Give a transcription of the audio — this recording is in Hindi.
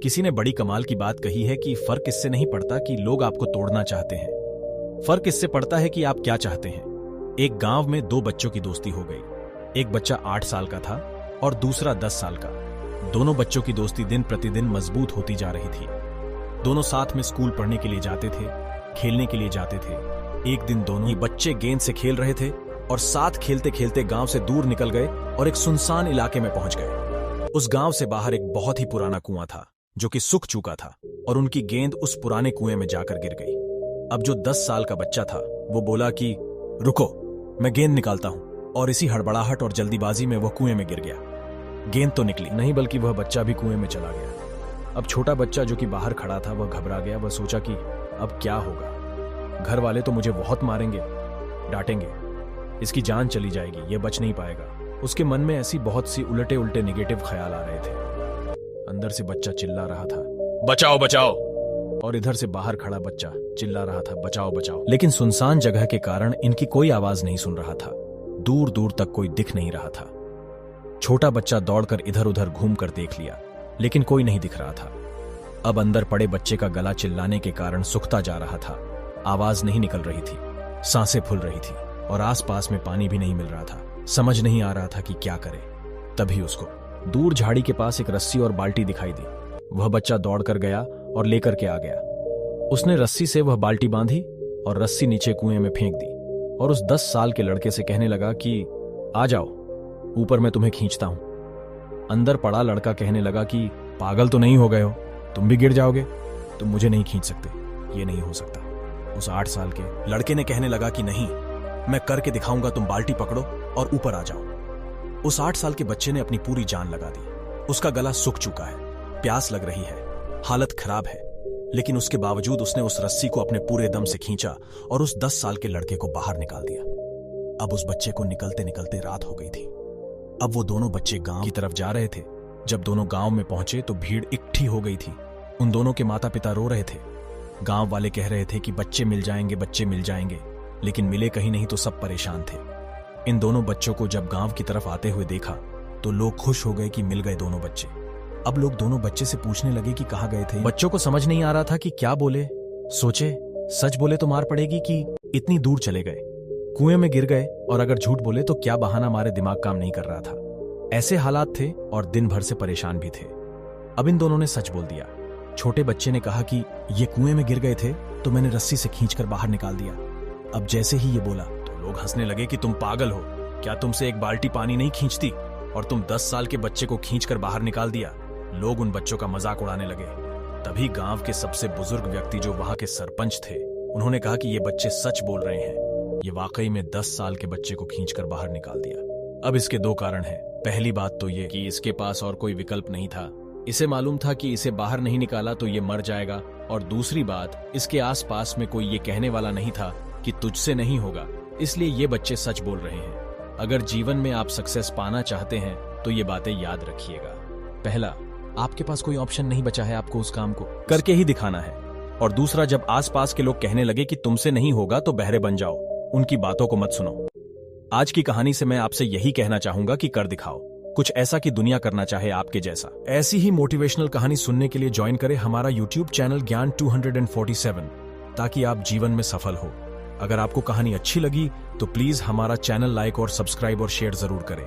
किसी ने बड़ी कमाल की बात कही है कि फर्क इससे नहीं पड़ता कि लोग आपको तोड़ना चाहते हैं, फर्क इससे पड़ता है कि आप क्या चाहते हैं। एक गांव में दो बच्चों की दोस्ती हो गई। एक बच्चा 8 साल का था और दूसरा 10 साल का। दोनों बच्चों की दोस्ती दिन प्रतिदिन मजबूत होती जा रही थी। दोनों साथ में स्कूल पढ़ने के लिए जाते थे, खेलने के लिए जाते थे। एक दिन दोनों ही बच्चे गेंद से खेल रहे थे और साथ खेलते खेलते गांव से दूर निकल गए और एक सुनसान इलाके में पहुंच गए। उस गांव से बाहर एक बहुत ही पुराना कुआं था जो कि सूख चुका था और उनकी गेंद उस पुराने कुएं में जाकर गिर गई। अब जो 10 साल का बच्चा था वो बोला कि रुको, मैं गेंद निकालता हूं, और इसी हड़बड़ाहट और जल्दीबाजी में वह कुएं में गिर गया। गेंद तो निकली नहीं बल्कि वह बच्चा भी कुएं में चला गया। अब छोटा बच्चा जो कि बाहर खड़ा था वह घबरा गया। वह सोचा कि अब क्या होगा, घर वाले तो मुझे बहुत मारेंगे, डांटेंगे, इसकी जान चली जाएगी, यह बच नहीं पाएगा। उसके मन में ऐसी बहुत सी उलटे उलटे नेगेटिव ख्याल आ रहे थे। अंदर से बच्चा चिल्ला रहा था, बचाओ बचाओ, और इधर से बाहर खड़ा बच्चा चिल्ला रहा था, बचाओ बचाओ। लेकिन सुनसान जगह के कारण इनकी कोई आवाज नहीं सुन रहा था। दूर दूर तक कोई दिख नहीं रहा था। छोटा बच्चा दौड़कर इधर उधर घूम कर देख लिया, लेकिन कोई नहीं दिख रहा था। अब अंदर पड़े बच्चे का गला चिल्लाने के कारण सूखता जा रहा था। आवाज नहीं निकल रही थी, सांसें फूल रही थी और आसपास में पानी भी नहीं मिल रहा था। समझ नहीं आ रहा था कि क्या करे। तभी उसको दूर झाड़ी के पास एक रस्सी और बाल्टी दिखाई दी। वह बच्चा दौड़कर गया और लेकर के आ गया। उसने रस्सी से वह बाल्टी बांधी और रस्सी नीचे कुएं में फेंक दी और उस 10 साल के लड़के से कहने लगा कि आ जाओ, ऊपर मैं तुम्हें खींचता हूं। अंदर पड़ा लड़का कहने लगा कि पागल तो नहीं हो गए हो, तुम भी गिर जाओगे, तुम मुझे नहीं खींच सकते, ये नहीं हो सकता। उस 8 साल के लड़के ने कहने लगा कि नहीं, मैं करके दिखाऊंगा, तुम बाल्टी पकड़ो और ऊपर आ जाओ। उस 8 साल के बच्चे ने अपनी पूरी जान लगा दी। उसका गला सूख चुका है, प्यास लग रही है, हालत खराब है, लेकिन उसके बावजूद उसने उस रस्सी को अपने पूरे दम से खींचा और उस 10 साल के लड़के को बाहर निकाल दिया। अब उस बच्चे को निकलते निकलते रात हो गई थी। अब वो दोनों बच्चे गांव की तरफ जा रहे थे। जब दोनों गांव में पहुंचे तो भीड़ इकट्ठी हो गई थी। उन दोनों के माता पिता रो रहे थे। गांव वाले कह रहे थे कि बच्चे मिल जाएंगे, बच्चे मिल जाएंगे, लेकिन मिले कहीं नहीं तो सब परेशान थे। इन दोनों बच्चों को जब गांव की तरफ आते हुए देखा तो लोग खुश हो गए कि मिल गए दोनों बच्चे। अब लोग दोनों बच्चे से पूछने लगे कि कहां गए थे। बच्चों को समझ नहीं आ रहा था कि क्या बोले। सोचे सच बोले तो मार पड़ेगी कि इतनी दूर चले गए, कुएं में गिर गए, और अगर झूठ बोले तो क्या बहाना मारे दिमाग काम नहीं कर रहा था। ऐसे हालात थे और दिन भर से परेशान भी थे। अब इन दोनों ने सच बोल दिया। छोटे बच्चे ने कहा कि ये कुएं में गिर गए थे तो मैंने रस्सी से खींचकर बाहर निकाल दिया। अब जैसे ही ये बोला तो लोग हंसने लगे कि तुम पागल हो, क्या तुमसे एक बाल्टी पानी नहीं खींचती और तुम 10 साल के बच्चे को खींचकर बाहर निकाल दिया। लोग उन बच्चों का मजाक उड़ाने लगे। तभी गांव के सबसे बुजुर्ग व्यक्ति जो वहां के सरपंच थे, उन्होंने कहा कि ये बच्चे सच बोल रहे हैं, ये वाकई में 10 साल के बच्चे को खींचकर बाहर निकाल दिया। अब इसके 2 कारण हैं। पहली बात तो ये कि इसके पास और कोई विकल्प नहीं था। इसे मालूम था कि इसे बाहर नहीं निकाला तो ये मर जाएगा, और दूसरी बात, इसके आसपास में कोई ये कहने वाला नहीं था कि तुझसे नहीं होगा, इसलिए ये बच्चे सच बोल रहे हैं। अगर जीवन में आप सक्सेस पाना चाहते हैं तो ये बातें याद रखिएगा। पहला, आपके पास कोई ऑप्शन नहीं बचा है, आपको उस काम को करके ही दिखाना है। और दूसरा, जब आसपास के लोग कहने लगे कि तुमसे नहीं होगा तो बहरे बन जाओ, उनकी बातों को मत सुनो। आज की कहानी से मैं आपसे यही कहना चाहूंगा कि कर दिखाओ कुछ ऐसा कि दुनिया करना चाहे आपके जैसा। ऐसी ही मोटिवेशनल कहानी सुनने के लिए ज्वाइन करें हमारा YouTube चैनल ज्ञान 247, ताकि आप जीवन में सफल हो। अगर आपको कहानी अच्छी लगी तो प्लीज हमारा चैनल लाइक और सब्सक्राइब और शेयर जरूर करें।